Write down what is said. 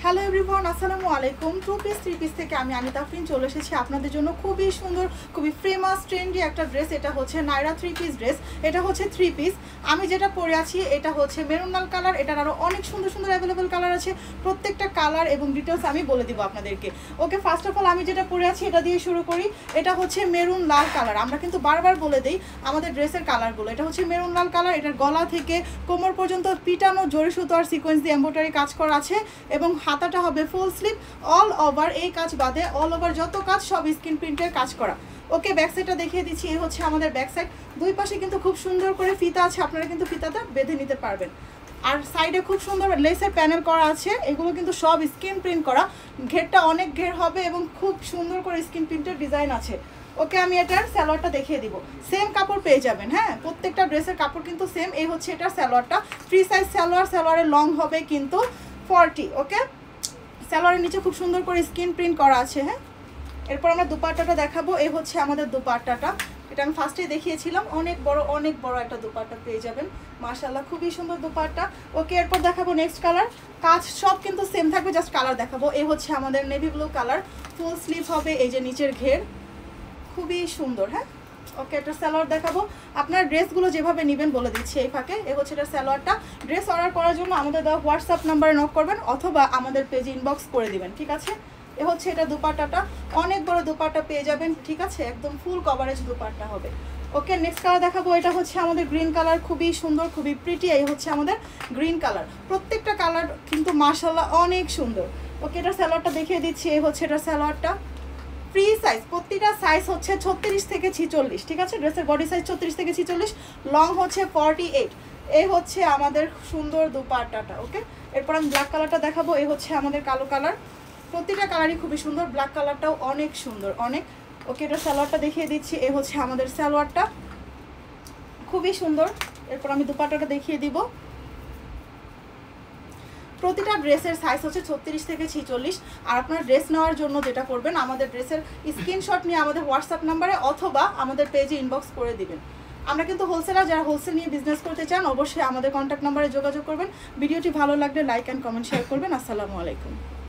Hello everyone, আসসালামু আলাইকুম। Two piece three piece থেকে আমি আনিতা আফরিন চলে এসেছি আপনাদের জন্য খুবই সুন্দর, খুবই ফেমাস ট্রেন্ডি একটা ড্রেস। এটা হচ্ছে নাইরা থ্রি পিস ড্রেস। এটা হচ্ছে থ্রি পিস। আমি যেটা পরে আছি এটা হচ্ছে মেরুন লাল কালার। এটার আরও অনেক সুন্দর সুন্দর অ্যাভেলেবেল কালার আছে। প্রত্যেকটা কালার এবং ডিটেলস আমি বলে দিব আপনাদেরকে। ওকে, ফার্স্ট অফ অল আমি যেটা পরে আছি এটা দিয়ে শুরু করি। এটা হচ্ছে মেরুন লাল কালার। আমরা কিন্তু বারবার বলে দিই আমাদের ড্রেসের কালারগুলো। এটা হচ্ছে মেরুন লাল কালার। এটার গলা থেকে কোমর পর্যন্ত পিটানো জরি সুতো আর সিকোয়েন্স দিয়ে এমব্রয়ডারি কাজ করা আছে এবং হাতাটা হবে ফুল স্লিভ। অল ওভার এই কাজ বাদে অল ওভার যত কাজ সব স্ক্রিন প্রিন্টের কাজ করা। ওকে, ব্যাক সাইডটা দেখিয়ে দিচ্ছি। এই হচ্ছে আমাদের ব্যাক সাইড। দুই পাশে কিন্তু খুব সুন্দর করে ফিতা আছে, আপনারা কিন্তু ফিতাটা বেঁধে নিতে পারবেন। আর সাইডে খুব সুন্দর লেসের প্যানেল করা আছে। এগুলো কিন্তু সব স্ক্রিন প্রিন্ট করা। ঘেরটা অনেক ঘের হবে এবং খুব সুন্দর করে স্ক্রিন প্রিন্টের ডিজাইন আছে। ওকে, আমি এটার সালোয়ারটা দেখিয়ে দিব। সেম কাপড় পেয়ে যাবেন। হ্যাঁ, প্রত্যেকটা ড্রেসের কাপড় কিন্তু সেম। এই হচ্ছে এটার সালোয়ারটা। Free size salwar. সালোয়ারের লং হবে কিন্তু 40। ওকে, সালোয়ারের নিচে খুব সুন্দর করে স্ক্রিন প্রিন্ট করা আছে। হ্যাঁ, এরপর আমরা দুপাট্টাটা দেখাবো। এই হচ্ছে আমাদের দুপাট্টাটা। এটা আমি ফার্স্টেই দেখিয়েছিলাম। অনেক বড় একটা দুপাট্টা পেয়ে যাবেন। মাশাআল্লাহ, খুবই সুন্দর দুপাট্টা। ওকে, এরপর দেখাবো নেক্সট কালার। কাজ সব কিন্তু সেম থাকবে, জাস্ট কালার দেখাবো। এই হচ্ছে আমাদের navy blue colour. Full sleeve হবে, এই যে নিচের ঘের খুবই সুন্দর। হ্যাঁ, ওকে, এটা সালোয়ার দেখাবো। আপনার ড্রেসগুলো যেভাবে নেবেন বলে দিচ্ছি এই ফাঁকে। এ হচ্ছে এটা সালোয়ারটা। ড্রেস অর্ডার করার জন্য আমাদের দেওয়া হোয়াটসঅ্যাপ নাম্বারে নক করবেন অথবা আমাদের পেজে ইনবক্স করে দিবেন, ঠিক আছে? এ হচ্ছে এটা দুপাট্টাটা। অনেক বড় দুপাট্টা পেয়ে যাবেন, ঠিক আছে? একদম ফুল কভারেজ দুপাট্টা হবে। ওকে, নেক্সট কালার দেখাবো। এটা হচ্ছে আমাদের গ্রিন কালার। খুবই সুন্দর, খুবই প্রিটি। এই হচ্ছে আমাদের গ্রিন কালার। প্রত্যেকটা কালার কিন্তু মাশাআল্লাহ অনেক সুন্দর। ওকে, এটা সালোয়ারটা দেখিয়ে দিচ্ছি। এই হচ্ছে এটা সালোয়ারটা। ফ্রি সাইজ, প্রতিটা সাইজ হচ্ছে 36 থেকে 46, ঠিক আছে? ড্রেসের বডি সাইজ 36 থেকে 46, লং হচ্ছে 48। এই হচ্ছে আমাদের সুন্দর দুপাট্টাটা। ওকে, এরপর আমি ব্ল্যাক কালারটা দেখাবো। এই হচ্ছে আমাদের কালো কালার। প্রতিটা কালারই খুবই সুন্দর। ব্ল্যাক কালারটাও অনেক সুন্দর, অনেক। ওকে, এটা সালোয়ারটা দেখিয়ে দিচ্ছি। এই হচ্ছে আমাদের সালোয়ারটা, খুবই সুন্দর। এরপর আমি দুপাট্টাটা দেখিয়ে দিব। প্রতিটা ড্রেসের সাইজ হচ্ছে 36 থেকে 46। আর আপনারা ড্রেস নেওয়ার জন্য যেটা করবেন, আমাদের ড্রেসের স্ক্রিনশট নিয়ে আমাদের হোয়াটসঅ্যাপ নাম্বারে অথবা আমাদের পেজে ইনবক্স করে দিবেন। আমরা কিন্তু হোলসেলার, যারা হোলসেল নিয়ে বিজনেস করতে চান অবশ্যই আমাদের কন্ট্যাক্ট নাম্বারে যোগাযোগ করবেন। ভিডিওটি ভালো লাগলে লাইক অ্যান্ড কমেন্ট শেয়ার করবেন। আসসালামু আলাইকুম।